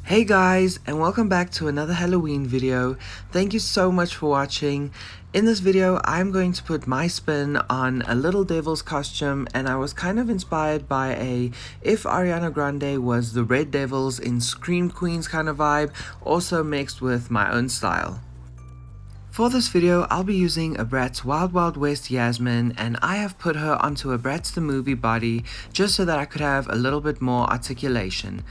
Hey guys, and welcome back to another Halloween video. Thank you so much for watching. In this video, I'm going to put my spin on a Little Devil's costume, and I was kind of inspired by if Ariana Grande was the Red Devils in Scream Queens kind of vibe, also mixed with my own style. For this video, I'll be using a Bratz Wild Wild West Yasmin, and I have put her onto a Bratz the Movie body just so that I could have a little bit more articulation.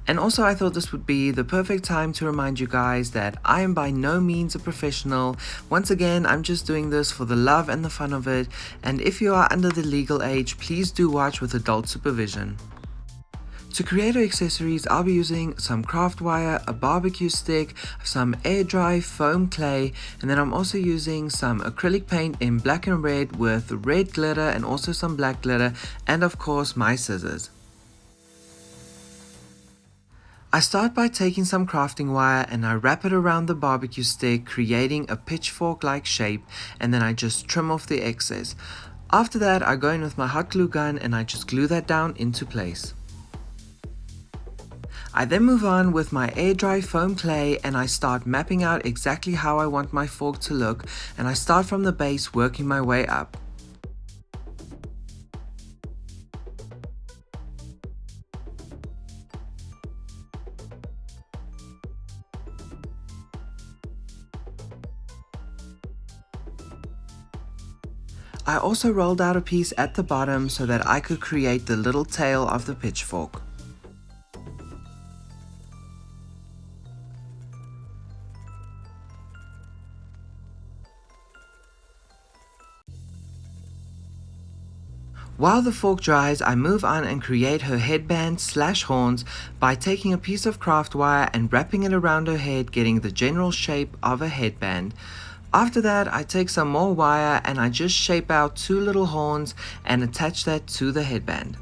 And also I thought this would be the perfect time to remind you guys that I am by no means a professional. Once again, I'm just doing this for the love and the fun of it, and if you are under the legal age, please do watch with adult supervision. To create our accessories, I'll be using some craft wire, a barbecue stick, some air dry foam clay, and then I'm also using some acrylic paint in black and red with red glitter and also some black glitter, and of course my scissors. I start by taking some crafting wire and I wrap it around the barbecue stick, creating a pitchfork like shape, and then I just trim off the excess. After that, I go in with my hot glue gun and I just glue that down into place. I then move on with my air dry foam clay and I start mapping out exactly how I want my fork to look, and I start from the base working my way up. I also rolled out a piece at the bottom so that I could create the little tail of the pitchfork. While the fork dries, I move on and create her headband / horns by taking a piece of craft wire and wrapping it around her head, getting the general shape of a headband. After that, I take some more wire and I just shape out 2 little horns and attach that to the headband.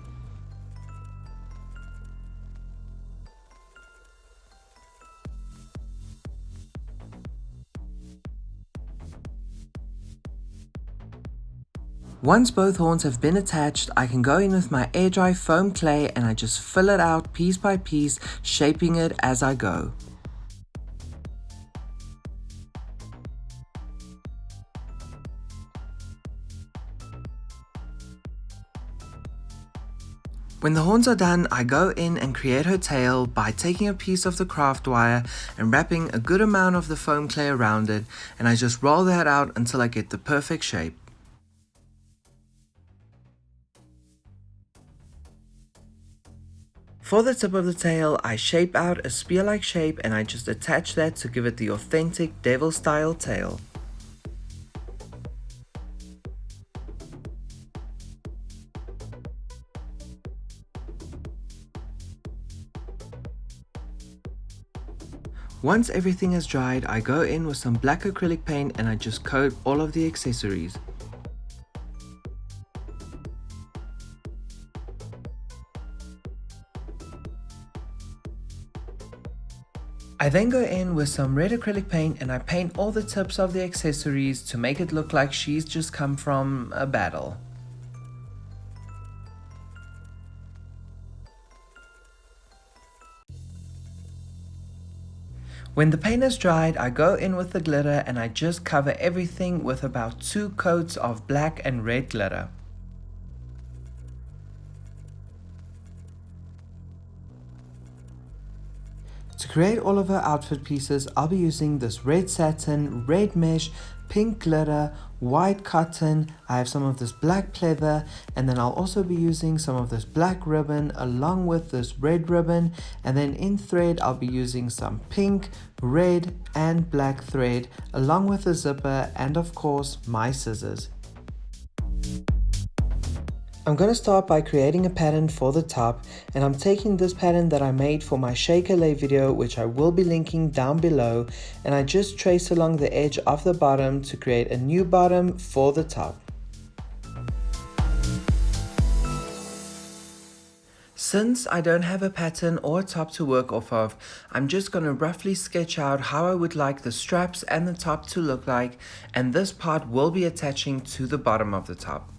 Once both horns have been attached, I can go in with my air dry foam clay and I just fill it out piece by piece, shaping it as I go. When the horns are done, I go in and create her tail by taking a piece of the craft wire and wrapping a good amount of the foam clay around it, and I just roll that out until I get the perfect shape. For the tip of the tail, I shape out a spear-like shape and I just attach that to give it the authentic devil-style tail. Once everything is dried, I go in with some black acrylic paint and I just coat all of the accessories. I then go in with some red acrylic paint and I paint all the tips of the accessories to make it look like she's just come from a battle. When the paint is dried, I go in with the glitter and I just cover everything with about 2 coats of black and red glitter. To create all of her outfit pieces, I'll be using this red satin, red mesh, pink glitter, white cotton. I have some of this black pleather, and then I'll also be using some of this black ribbon along with this red ribbon, and then in thread I'll be using some pink, red and black thread along with a zipper and of course my scissors. I'm going to start by creating a pattern for the top, and I'm taking this pattern that I made for my Shea Couleé video, which I will be linking down below, and I just trace along the edge of the bottom to create a new bottom for the top. Since I don't have a pattern or a top to work off of, I'm just going to roughly sketch out how I would like the straps and the top to look like, and this part will be attaching to the bottom of the top.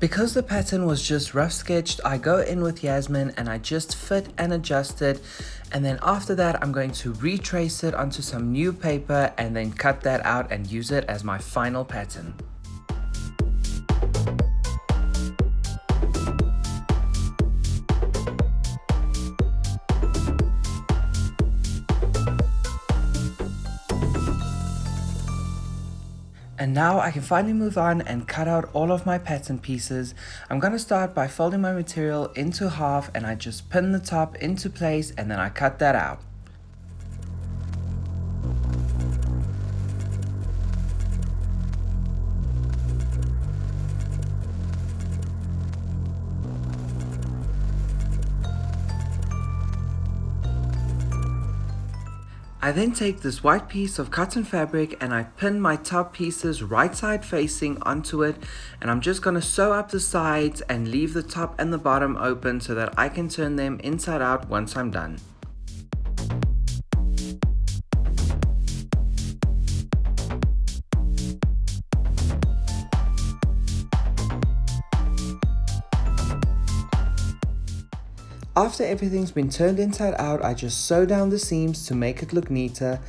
Because the pattern was just rough sketched, I go in with Yasmin and I just fit and adjust it, and then after that I'm going to retrace it onto some new paper and then cut that out and use it as my final pattern. And now I can finally move on and cut out all of my pattern pieces. I'm going to start by folding my material into half and I just pin the top into place and then I cut that out. I then take this white piece of cotton fabric and I pin my top pieces right side facing onto it, and I'm just going to sew up the sides and leave the top and the bottom open so that I can turn them inside out once I'm done. After everything's been turned inside out, I just sew down the seams to make it look neater,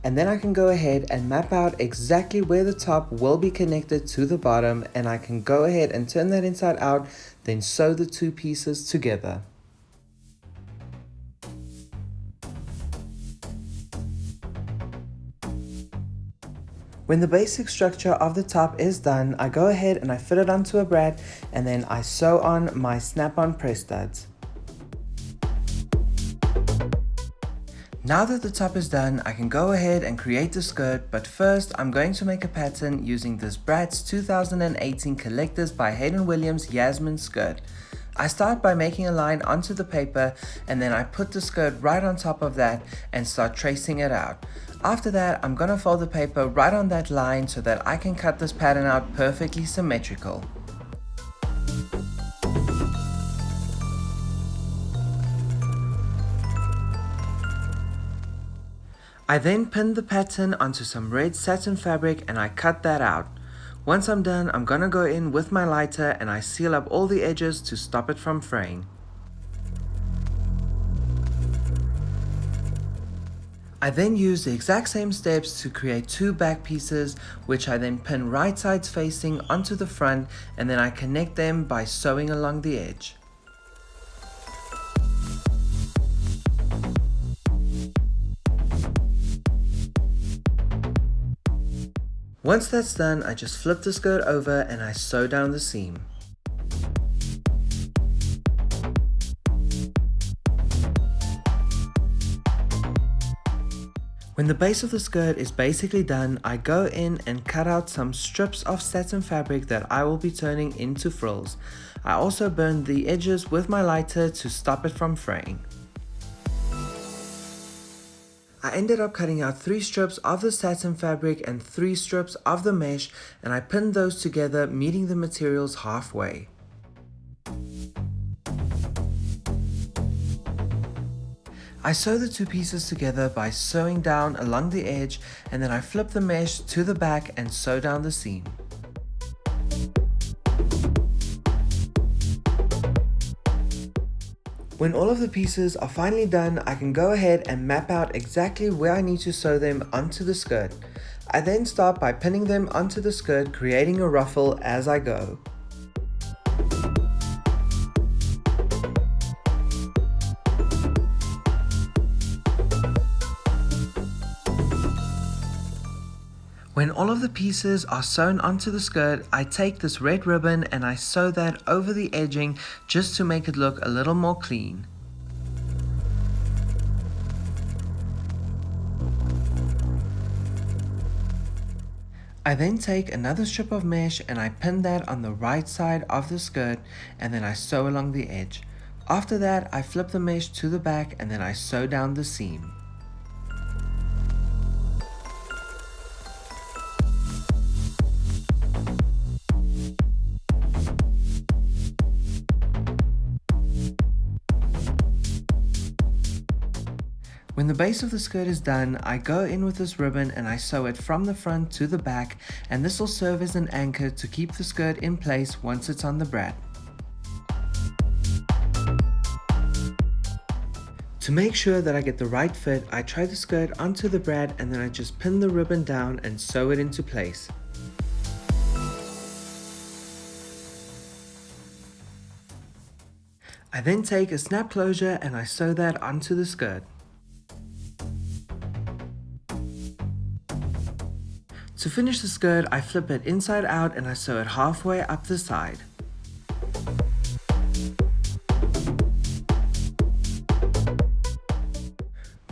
and then I can go ahead and map out exactly where the top will be connected to the bottom, and I can go ahead and turn that inside out, then sew the two pieces together. When the basic structure of the top is done, I go ahead and I fit it onto a brat, and then I sew on my snap-on press studs. Now that the top is done, I can go ahead and create the skirt, but first I'm going to make a pattern using this Bratz 2018 Collectors by Hayden Williams Yasmin skirt. I start by making a line onto the paper, and then I put the skirt right on top of that and start tracing it out. After that, I'm gonna fold the paper right on that line so that I can cut this pattern out perfectly symmetrical. I then pinned the pattern onto some red satin fabric and I cut that out. Once I'm done, I'm gonna go in with my lighter and I seal up all the edges to stop it from fraying. I then use the exact same steps to create two back pieces, which I then pin right sides facing onto the front, and then I connect them by sewing along the edge. Once that's done, I just flip the skirt over and I sew down the seam. When the base of the skirt is basically done, I go in and cut out some strips of satin fabric that I will be turning into frills. I also burned the edges with my lighter to stop it from fraying. I ended up cutting out 3 strips of the satin fabric and 3 strips of the mesh, and I pinned those together, meeting the materials halfway. I sew the two pieces together by sewing down along the edge, and then I flip the mesh to the back and sew down the seam. When all of the pieces are finally done, I can go ahead and map out exactly where I need to sew them onto the skirt. I then start by pinning them onto the skirt, creating a ruffle as I go. When all of the pieces are sewn onto the skirt, I take this red ribbon and I sew that over the edging just to make it look a little more clean. I then take another strip of mesh and I pin that on the right side of the skirt, and then I sew along the edge. After that, I flip the mesh to the back and then I sew down the seam. When the base of the skirt is done, I go in with this ribbon and I sew it from the front to the back, and this will serve as an anchor to keep the skirt in place once it's on the brat. To make sure that I get the right fit, I try the skirt onto the brat and then I just pin the ribbon down and sew it into place. I then take a snap closure and I sew that onto the skirt. To finish the skirt, I flip it inside out and I sew it halfway up the side.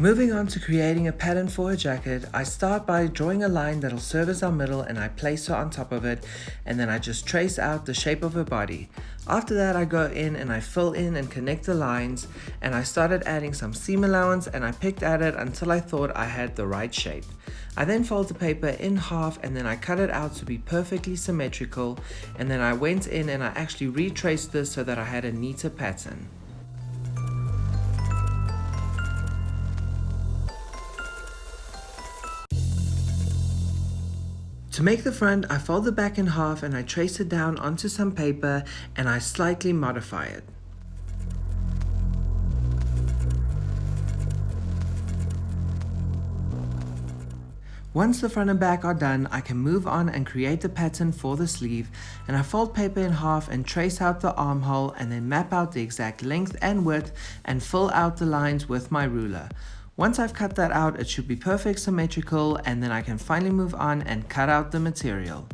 Moving on to creating a pattern for a jacket, I start by drawing a line that'll serve as our middle and I place her on top of it, and then I just trace out the shape of her body. After that I go in and I fill in and connect the lines, and I started adding some seam allowance and I picked at it until I thought I had the right shape. I then fold the paper in half and then I cut it out to be perfectly symmetrical, and then I went in and I actually retraced this so that I had a neater pattern. To make the front, I fold the back in half and I trace it down onto some paper and I slightly modify it. Once the front and back are done, I can move on and create the pattern for the sleeve, and I fold paper in half and trace out the armhole and then map out the exact length and width and fill out the lines with my ruler. Once I've cut that out, it should be perfect symmetrical, and then I can finally move on and cut out the material.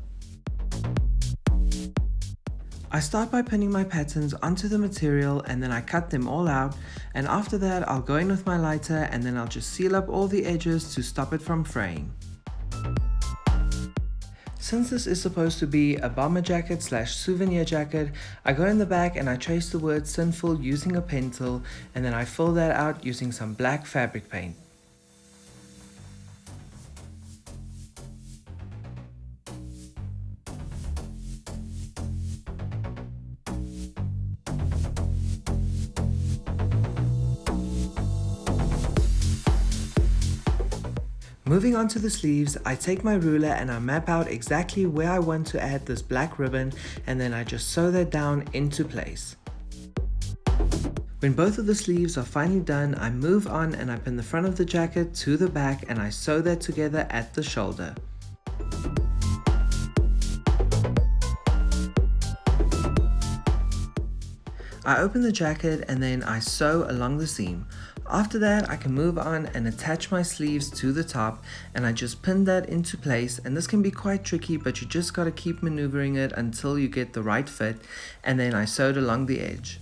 I start by pinning my patterns onto the material and then I cut them all out, and after that I'll go in with my lighter and then I'll just seal up all the edges to stop it from fraying. Since this is supposed to be a bomber jacket / souvenir jacket, I go in the back and I trace the word Sinful using a pen tool, and then I fill that out using some black fabric paint. Moving on to the sleeves, I take my ruler and I map out exactly where I want to add this black ribbon, and then I just sew that down into place. When both of the sleeves are finally done, I move on and I pin the front of the jacket to the back and I sew that together at the shoulder. I open the jacket and then I sew along the seam. After that, I can move on and attach my sleeves to the top, and I just pin that into place, and this can be quite tricky, but you just gotta keep maneuvering it until you get the right fit, and then I sewed along the edge.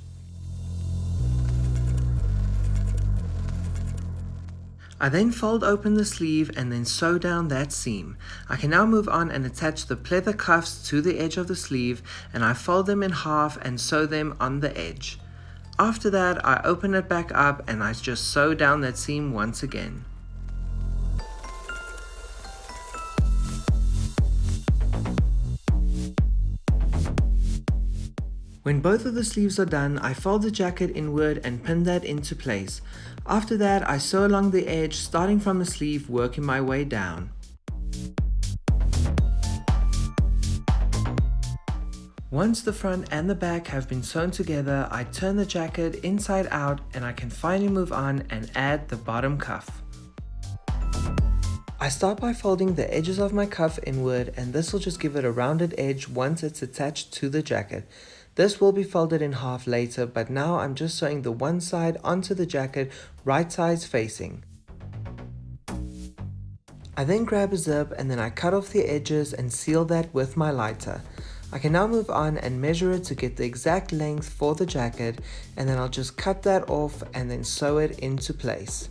I then fold open the sleeve and then sew down that seam. I can now move on and attach the pleather cuffs to the edge of the sleeve, and I fold them in half and sew them on the edge. After that, I open it back up and I just sew down that seam once again. When both of the sleeves are done, I fold the jacket inward and pin that into place. After that, I sew along the edge, starting from the sleeve, working my way down. Once the front and the back have been sewn together, I turn the jacket inside out and I can finally move on and add the bottom cuff. I start by folding the edges of my cuff inward, and this will just give it a rounded edge once it's attached to the jacket. This will be folded in half later, but now I'm just sewing the one side onto the jacket, right sides facing. I then grab a zip and then I cut off the edges and seal that with my lighter. I can now move on and measure it to get the exact length for the jacket, and then I'll just cut that off and then sew it into place.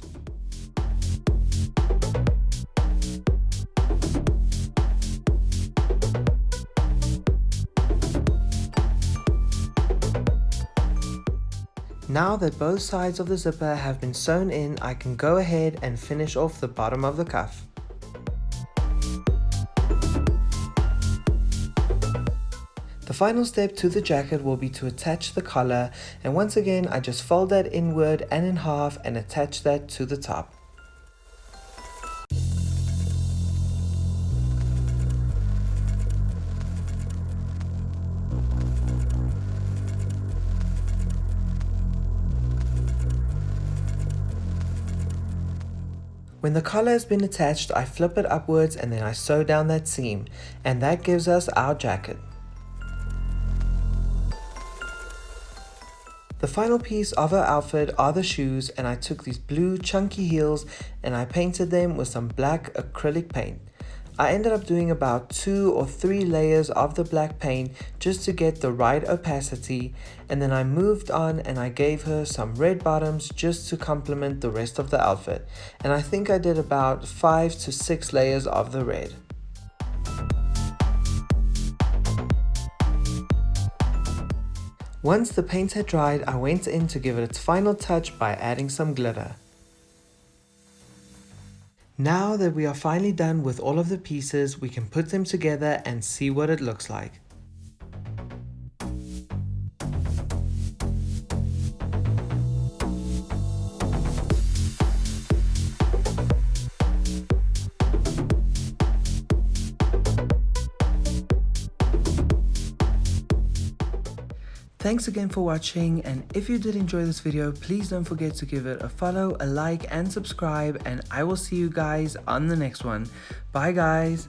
Now that both sides of the zipper have been sewn in, I can go ahead and finish off the bottom of the cuff. The final step to the jacket will be to attach the collar, and once again I just fold that inward and in half and attach that to the top. When the collar has been attached, I flip it upwards and then I sew down that seam, and that gives us our jacket. The final piece of her outfit are the shoes, and I took these blue chunky heels and I painted them with some black acrylic paint. I ended up doing about 2 or 3 layers of the black paint just to get the right opacity, and then I moved on and I gave her some red bottoms just to complement the rest of the outfit, and I think I did about 5 to 6 layers of the red. Once the paint had dried, I went in to give it its final touch by adding some glitter. Now that we are finally done with all of the pieces, we can put them together and see what it looks like. Thanks again for watching, and if you did enjoy this video, please don't forget to give it a follow, a like, and subscribe, and I will see you guys on the next one. Bye guys!